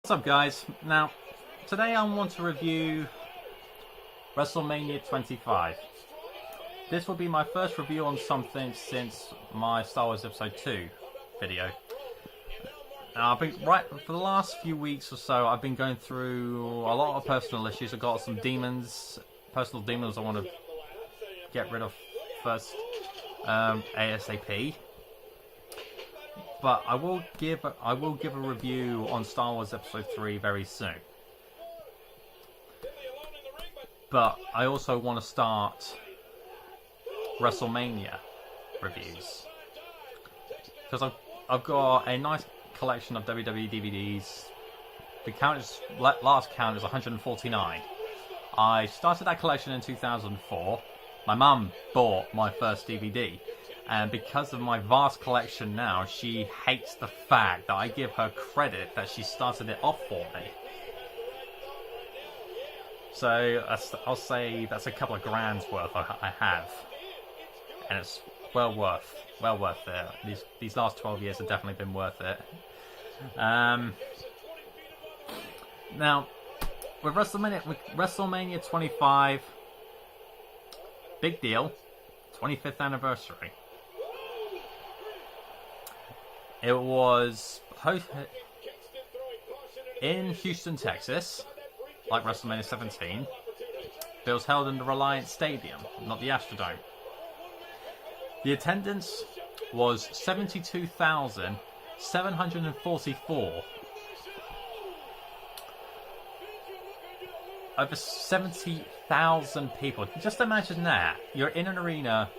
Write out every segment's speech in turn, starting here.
What's up, guys? Now, today I want to review Wrestlemania 25. This will be my first review on something since my Star Wars Episode 2 video. Now, I've been for the last few weeks or so, I've been going through a lot of personal issues. I've got some personal demons I want to get rid of first, ASAP. But I will give a review on Star Wars Episode 3 very soon. But I also want to start Wrestlemania reviews, because I've got a nice collection of WWE DVDs. The last count is 149. I started that collection in 2004. My mum bought my first DVD. And because of my vast collection now, she hates the fact that I give her credit that she started it off for me. So I'll say that's a couple of grand's worth I have, and it's well worth it. These last 12 years have definitely been worth it. Now with WrestleMania 25, big deal, 25th anniversary. It was hosted in Houston, Texas, like WrestleMania 17. But it was held in the Reliance Stadium, not the Astrodome. The attendance was 72,744. Over 70,000 people. Just imagine that. You're in an arena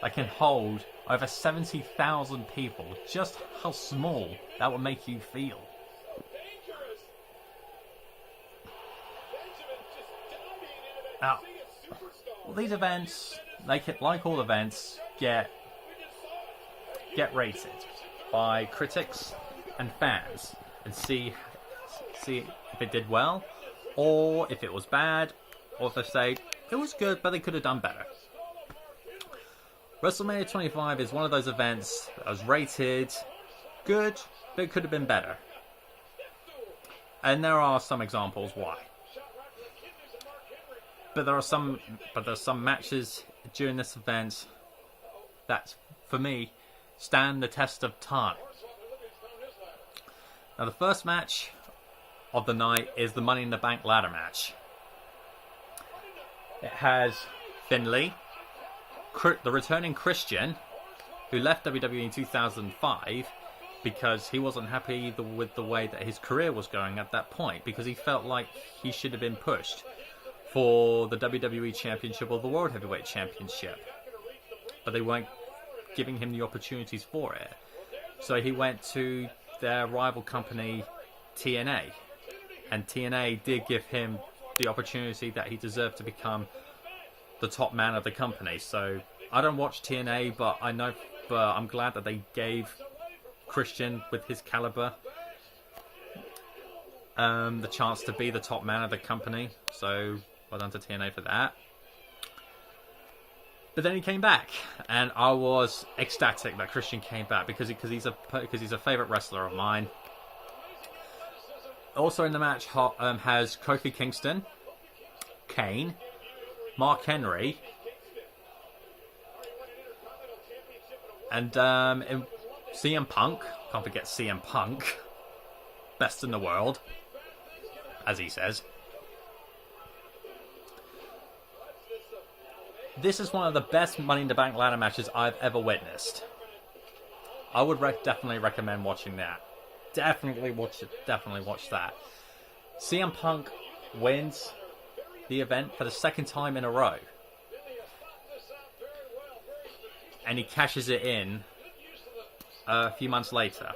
that can hold over 70,000 people. Just how small that would make you feel. Now, these events, like all events, get rated by critics and fans, and see if it did well, or if it was bad, or if they say it was good but they could have done better. WrestleMania 25 is one of those events that was rated good, but it could have been better. And there are some examples why. But there's some matches during this event that, for me, stand the test of time. Now, the first match of the night is the Money in the Bank ladder match. It has Finlay, the returning Christian, who left WWE in 2005 because he wasn't happy with the way that his career was going at that point, because he felt like he should have been pushed for the WWE Championship or the World Heavyweight Championship, but they weren't giving him the opportunities for it. So he went to their rival company TNA, and TNA did give him the opportunity that he deserved to become the top man of the company. So I don't watch TNA, but I'm glad that they gave Christian, with his caliber, the chance to be the top man of the company. So well done to TNA for that. But then he came back, and I was ecstatic that Christian came back because he's a favorite wrestler of mine. Also in the match has Kofi Kingston, Kane, Mark Henry, and CM Punk. Can't forget CM Punk, best in the world, as he says. This is one of the best Money in the Bank ladder matches I've ever witnessed. I would definitely recommend watching that. Definitely watch it. Definitely watch that. CM Punk wins the event for the second time in a row, and he cashes it in a few months later.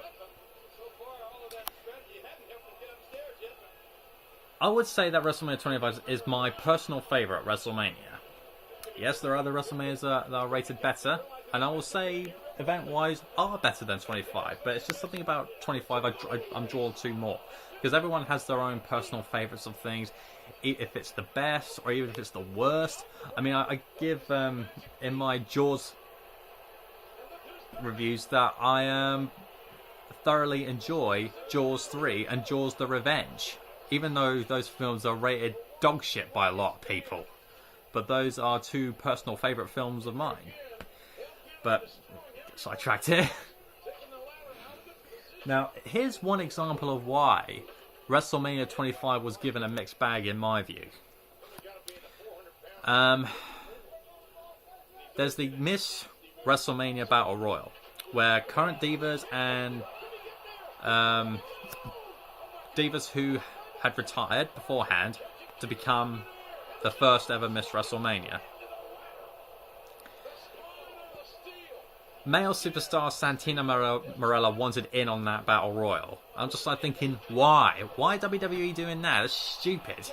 I would say that WrestleMania 25 is my personal favorite WrestleMania. Yes, there are other WrestleManias that are rated better, and I will say, event-wise, are better than 25, but it's just something about 25 I'm drawn to more, because everyone has their own personal favourites of things, if it's the best, or even if it's the worst. I mean, I give, in my Jaws reviews, that I thoroughly enjoy Jaws 3 and Jaws the Revenge, even though those films are rated dog shit by a lot of people. But those are two personal favourite films of mine. But, sidetracked here. Now, here's one example of why WrestleMania 25 was given a mixed bag in my view. There's the Miss WrestleMania Battle Royal, where current divas and divas who had retired beforehand to become the first ever Miss WrestleMania. Male superstar Santino Marella wanted in on that Battle Royal. I'm just like thinking, why? Why WWE doing that? That's stupid.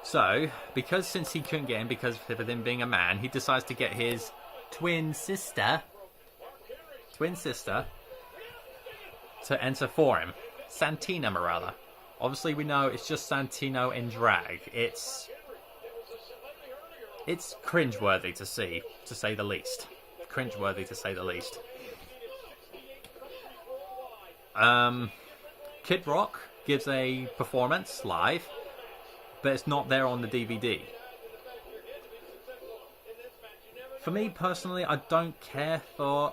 So, because since he couldn't get in because of him being a man, he decides to get his twin sister to enter for him, Santina Marella. Obviously, we know it's just Santino in drag. It's cringeworthy to see, to say the least. Cringeworthy to say the least. Kid Rock gives a performance live, but it's not there on the DVD. For me personally, I don't care for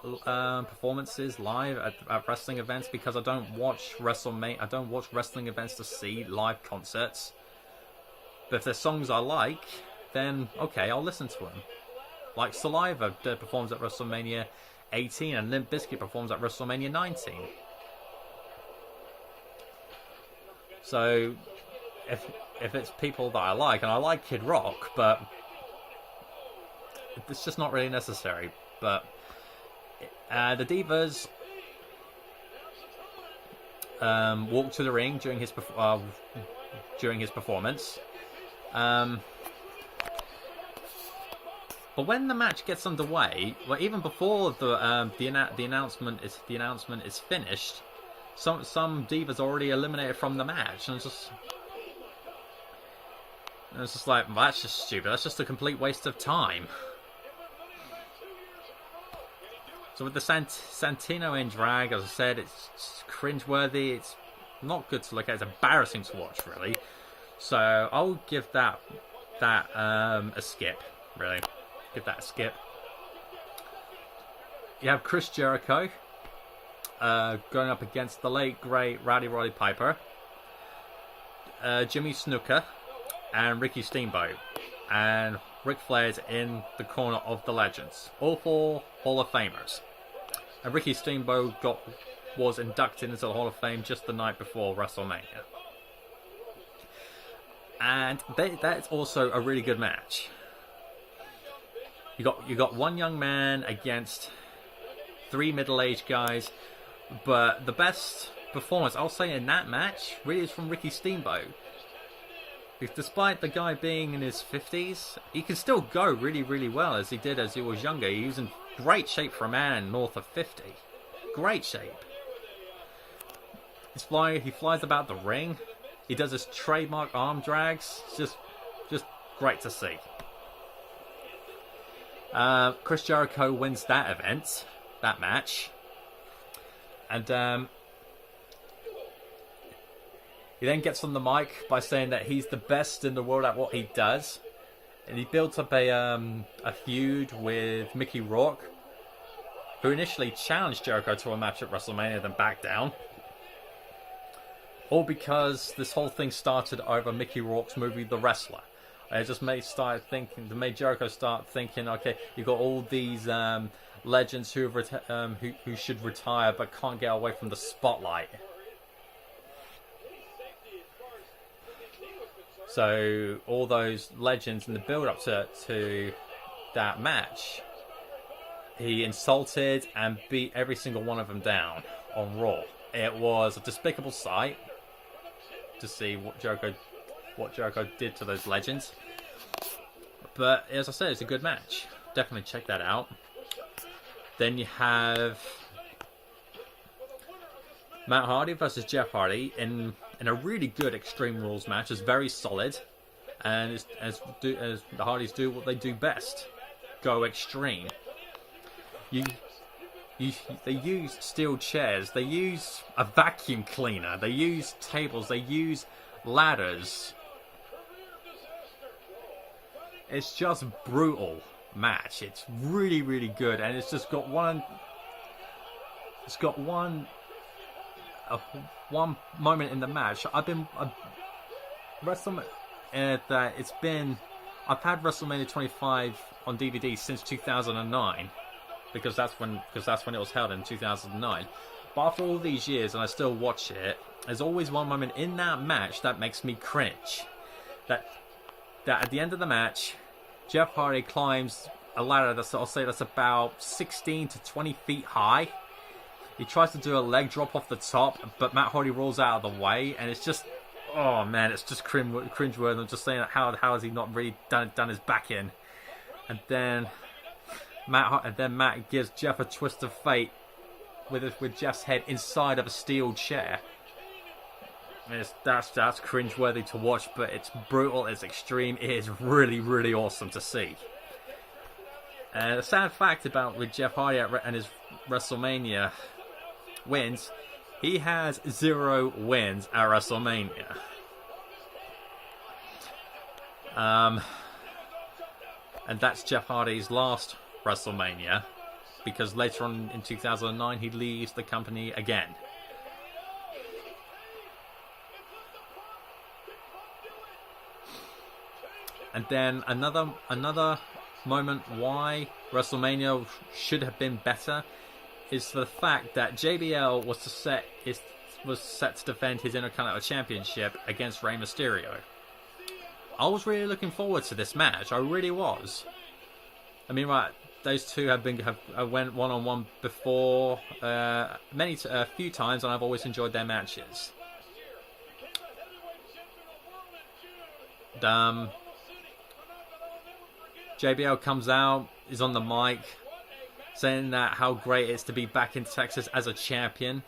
performances live at wrestling events because I don't watch WrestleMania. I don't watch wrestling events to see live concerts. But if there's songs I like, then okay, I'll listen to them. Like Saliva performs at WrestleMania 18 and Limp Bizkit performs at WrestleMania 19. So if it's people that I like, and I like Kid Rock, but it's just not really necessary. But the Divas walk to the ring during his performance. But when the match gets underway, well, even before the announcement is finished, some divas already eliminated from the match, and it's just like, well, that's just stupid. That's just a complete waste of time. So with the Santino in drag, as I said, it's cringeworthy. It's not good to look at. It's embarrassing to watch, really. So I'll give that a skip. Really, give that a skip. You have Chris Jericho going up against the late great Rowdy Roddy Piper, Jimmy Snuka, and Ricky Steamboat, and Ric Flair's in the corner of the legends. All four Hall of Famers. And Ricky Steamboat was inducted into the Hall of Fame just the night before WrestleMania. And that's also a really good match. You got one young man against three middle-aged guys, but the best performance, I'll say, in that match really is from Ricky Steamboat. Because despite the guy being in his 50s, he can still go really, really well as he did as he was younger. He was in great shape for a man north of 50. Great shape. He flies about the ring. He does his trademark arm drags. It's just great to see. Chris Jericho wins that match. And he then gets on the mic by saying that he's the best in the world at what he does. And he built up a feud with Mickey Rourke, who initially challenged Jericho to a match at WrestleMania, then backed down. All because this whole thing started over Mickey Rourke's movie The Wrestler. It just made Jericho start thinking, okay, you got all these legends who should retire but can't get away from the spotlight. So all those legends in the build-up to that match, he insulted and beat every single one of them down on Raw. It was a despicable sight to see what Jericho did to those legends. But as I said, it's a good match. Definitely check that out. Then you have Matt Hardy versus Jeff Hardy in a really good Extreme Rules match. It's very solid, and as the Hardys do what they do best: go extreme. They use steel chairs, they use a vacuum cleaner, they use tables, they use ladders. It's just brutal match. It's really, really good, and it's just got one. It's got one moment in the match. I've had WrestleMania 25 on DVD since 2009. Because that's when it was held in 2009. But after all these years, and I still watch it, there's always one moment in that match that makes me cringe. That at the end of the match, Jeff Hardy climbs a ladder that's about 16 to 20 feet high. He tries to do a leg drop off the top, but Matt Hardy rolls out of the way, and it's just, oh man, it's just cringeworthy. I'm just saying, how has he not really done his back in? And then Matt gives Jeff a twist of fate with Jeff's head inside of a steel chair. That's cringeworthy to watch, but it's brutal, it's extreme, it is really, really awesome to see. The sad fact with Jeff Hardy and his WrestleMania wins, he has 0 wins at WrestleMania. And that's Jeff Hardy's last WrestleMania, because later on in 2009 he leaves the company again. And then another moment why WrestleMania should have been better is the fact that JBL was set to defend his Intercontinental Championship against Rey Mysterio. I was really looking forward to this match. I really was. I mean, right, those two have went one-on-one before a few times, and I've always enjoyed their matches. JBL comes out, is on the mic, saying that how great it is to be back in Texas as a champion.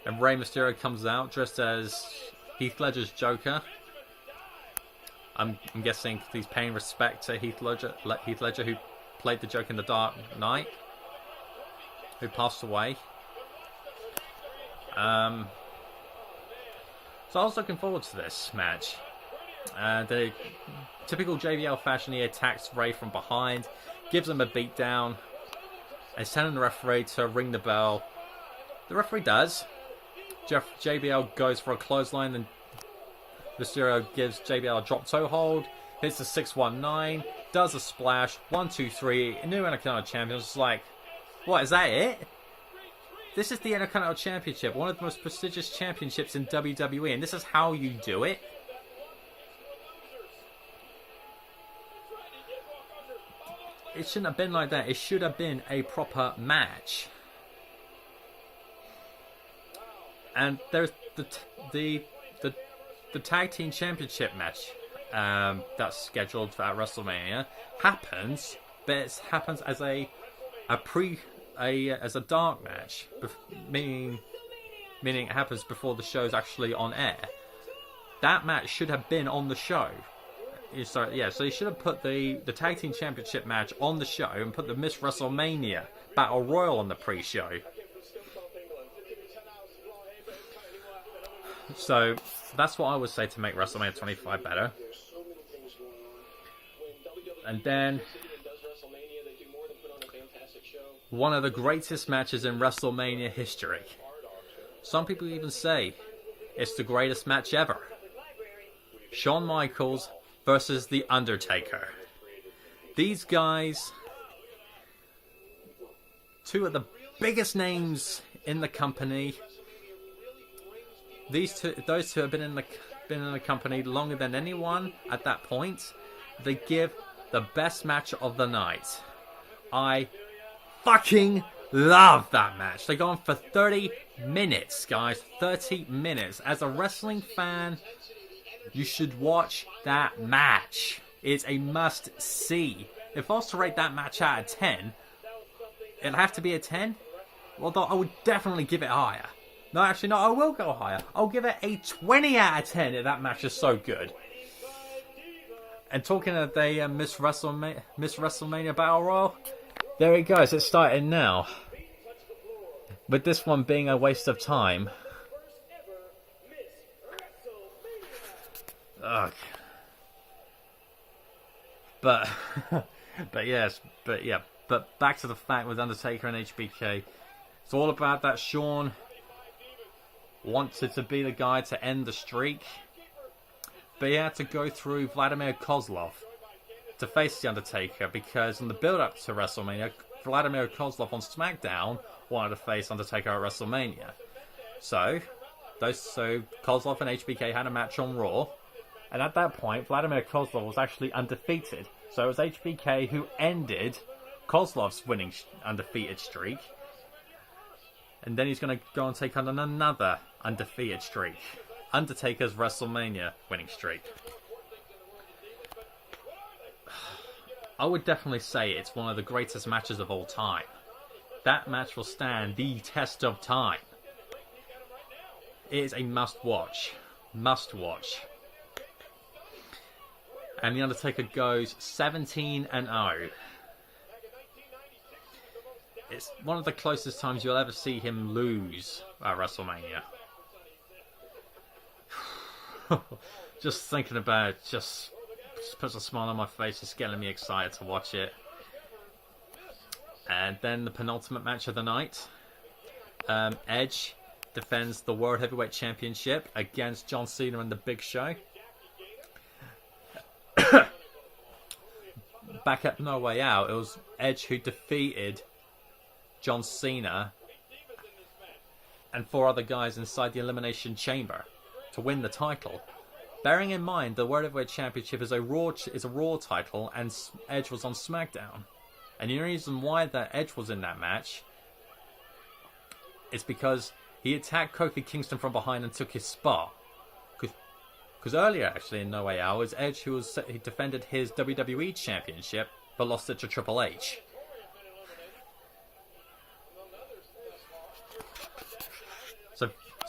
And Rey Mysterio comes out dressed as Heath Ledger's Joker. I'm guessing he's paying respect to Heath Ledger, who played the Joker in The Dark Knight, who passed away. So I was looking forward to this match. The typical JBL fashion, he attacks Rey from behind, gives him a beatdown, and is telling the referee to ring the bell. The referee does. JBL goes for a clothesline, and Mysterio gives JBL a drop toe hold, hits the 619, does a splash, 1, 2, 3, new Intercontinental Champion. It's like, what, is that it? This is the Intercontinental Championship, one of the most prestigious championships in WWE, and this is how you do it? It shouldn't have been like that. It should have been a proper match. And there's the tag team championship match that's scheduled for WrestleMania happens, but it happens as a dark match, meaning it happens before the show's actually on air. That match should have been on the show. So you should have put the tag team championship match on the show and put the Miss WrestleMania Battle Royal on the pre-show. So that's what I would say to make WrestleMania 25 better. And then one of the greatest matches in WrestleMania history. Some people even say it's the greatest match ever. Shawn Michaels versus The Undertaker. These guys, two of the biggest names in the company. Those two have been in the company longer than anyone at that point. They give the best match of the night. I fucking love that match. They go on for 30 minutes, guys. 30 minutes. As a wrestling fan, you should watch that match. It's a must-see. If I was to rate that match out of 10, it'd have to be a 10. Although I would definitely give it higher. No, actually, no, I will go higher. I'll give it a 20 out of 10 if that match is so good. And talking of the Miss WrestleMania Battle Royal, there it goes. It's starting now. with this one being a waste of time. Ugh. But but back to the fact with Undertaker and HBK, it's all about that Shawn wanted to be the guy to end the streak, but he had to go through Vladimir Kozlov to face the Undertaker, because in the build-up to WrestleMania, Vladimir Kozlov on SmackDown wanted to face Undertaker at WrestleMania. So Kozlov and HBK had a match on Raw, and at that point, Vladimir Kozlov was actually undefeated. So it was HBK who ended Kozlov's winning undefeated streak, and then he's going to go and take on another undefeated streak, Undertaker's WrestleMania winning streak. I would definitely say it's one of the greatest matches of all time. That match will stand the test of time. It is a must-watch. Must-watch. And The Undertaker goes 17-0. It's one of the closest times you'll ever see him lose at WrestleMania. Just thinking about it, just puts a smile on my face, just getting me excited to watch it. And then the penultimate match of the night. Edge defends the World Heavyweight Championship against John Cena and the Big Show. Back at No Way Out, it was Edge who defeated John Cena and 4 other guys inside the Elimination Chamber to win the title. Bearing in mind the World Heavyweight Championship is a Raw title, and Edge was on SmackDown. And the reason why that Edge was in that match is because he attacked Kofi Kingston from behind and took his spot. Because earlier, actually, in No Way Out, it was Edge he defended his WWE Championship, but lost it to Triple H.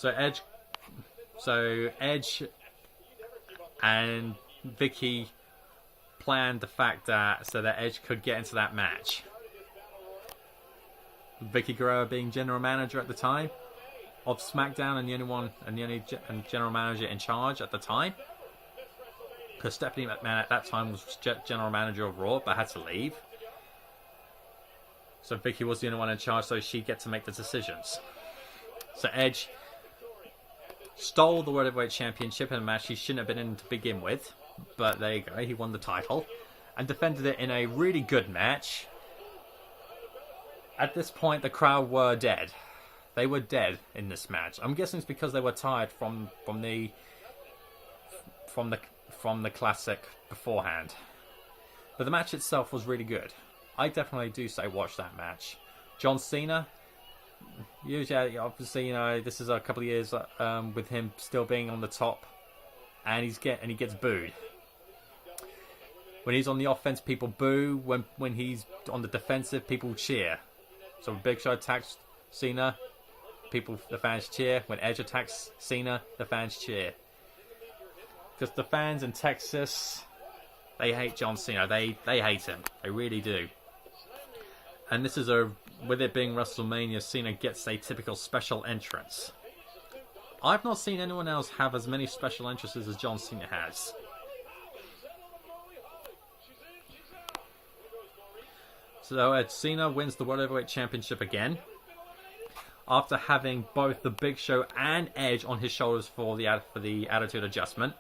So Edge and Vicky planned the fact that so that Edge could get into that match. Vicky Guerrero being general manager at the time of SmackDown, and the only general manager in charge at the time, because Stephanie McMahon at that time was general manager of Raw but had to leave. So Vicky was the only one in charge, so she get to make the decisions. So Edge stole the World Heavyweight Championship in a match he shouldn't have been in to begin with, but there you go, he won the title and defended it in a really good match. At this point, the crowd were dead. They were dead in this match. I'm guessing it's because they were tired from the classic beforehand. But the match itself was really good. I definitely do say watch that match. John Cena, usually, obviously, this is a couple of years with him still being on the top, and he gets booed. When he's on the offense, people boo. When he's on the defensive, people cheer. So when Big Show attacks Cena, the fans cheer. When Edge attacks Cena, the fans cheer. Because the fans in Texas, they hate John Cena. They hate him. They really do. And this is with it being WrestleMania, Cena gets a typical special entrance. I've not seen anyone else have as many special entrances as John Cena has. So Cena wins the World Heavyweight Championship again, after having both the Big Show and Edge on his shoulders for the Attitude Adjustment.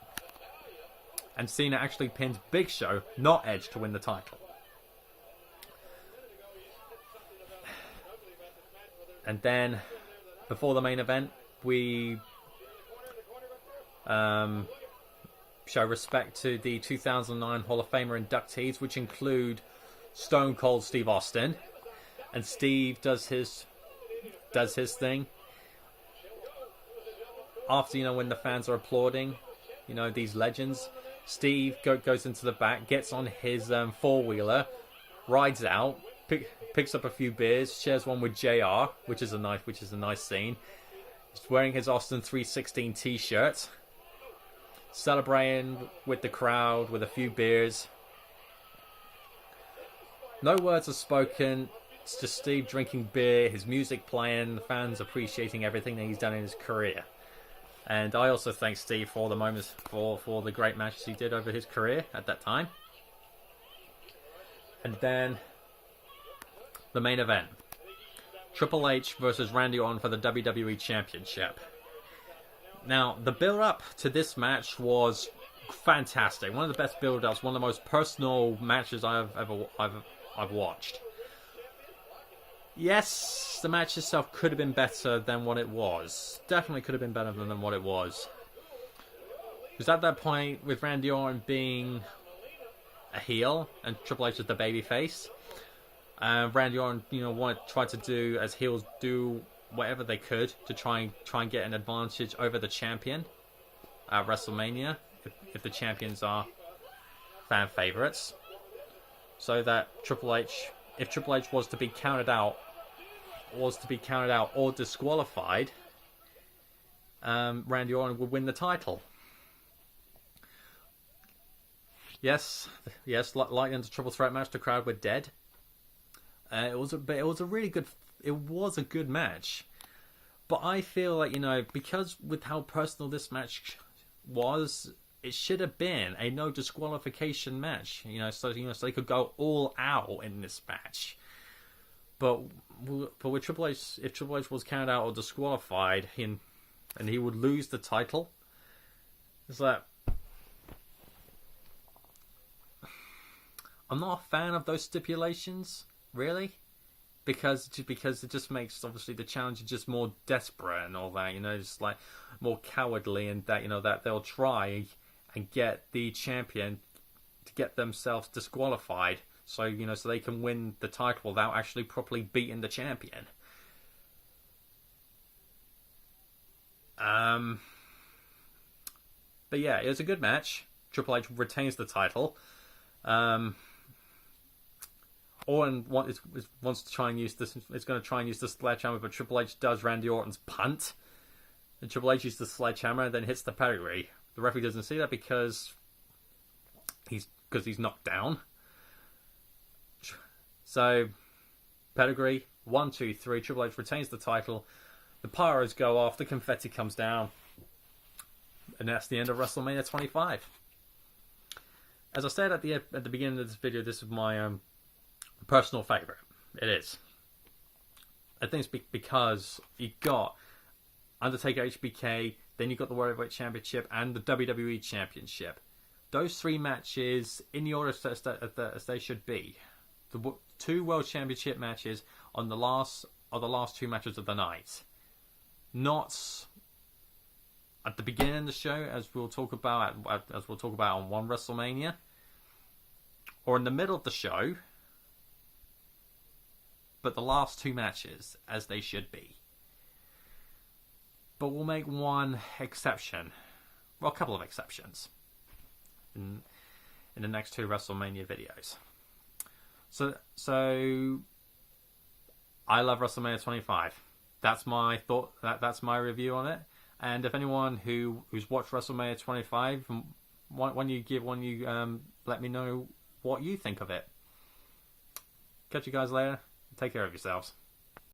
And Cena actually pins Big Show, not Edge, to win the title. And then, before the main event, we show respect to the 2009 Hall of Famer inductees, which include Stone Cold Steve Austin. And Steve does his thing. After, when the fans are applauding, these legends, Steve goes into the back, gets on his four-wheeler, rides out, picks up a few beers, shares one with JR, which is a nice scene. He's wearing his Austin 316 t-shirt, celebrating with the crowd with a few beers. No words are spoken. It's just Steve drinking beer, his music playing, the fans appreciating everything that he's done in his career. And I also thank Steve for the moments, for the great matches he did over his career at that time. And then the main event. Triple H versus Randy Orton for the WWE Championship. Now, the build-up to this match was fantastic. One of the best build-ups, one of the most personal matches I've watched. Yes, the match itself could have been better than what it was. Definitely could have been better than what it was. Because at that point, with Randy Orton being a heel and Triple H as the babyface, Randy Orton, tried to do as heels do whatever they could to try and get an advantage over the champion at WrestleMania, if the champions are fan favorites, so that if Triple H was to be counted out or disqualified, Randy Orton would win the title. Yes, like in the triple threat match, the crowd were it was a good match. But I feel like, because with how personal this match was, it should have been a no disqualification match. So they could go all out in this match. But with Triple H, if Triple H was counted out or disqualified, and he would lose the title, it's like, I'm not a fan of those stipulations, really, because it just makes, obviously, the challenge just more desperate and all that, just like more cowardly, and that that they'll try and get the champion to get themselves disqualified, so so they can win the title without actually properly beating the champion. But yeah, it was a good match. Triple H retains the title. Orton wants to try and use this. It's going to try and use the sledgehammer, but Triple H does Randy Orton's punt, and Triple H uses the sledgehammer and then hits the pedigree. The referee doesn't see that because he's knocked down. So pedigree 1, 2, 3. Triple H retains the title. The pyros go off. The confetti comes down, and that's the end of WrestleMania 25. As I said at the beginning of this video, this is my personal favourite. It is. I think it's because you got Undertaker HBK, then you got the World Heavyweight Championship and the WWE Championship. Those three matches in the order as they should be. The two World Championship matches on the last two matches of the night. Not at the beginning of the show, as we'll talk about on one WrestleMania, or in the middle of the show, but the last two matches as they should be. But we'll make one exception, well, a couple of exceptions in the next two WrestleMania videos. So I love WrestleMania 25. That's my thought. That's my review on it. And if anyone who's watched WrestleMania 25, when you let me know what you think of it. Catch you guys later. Take care of yourselves.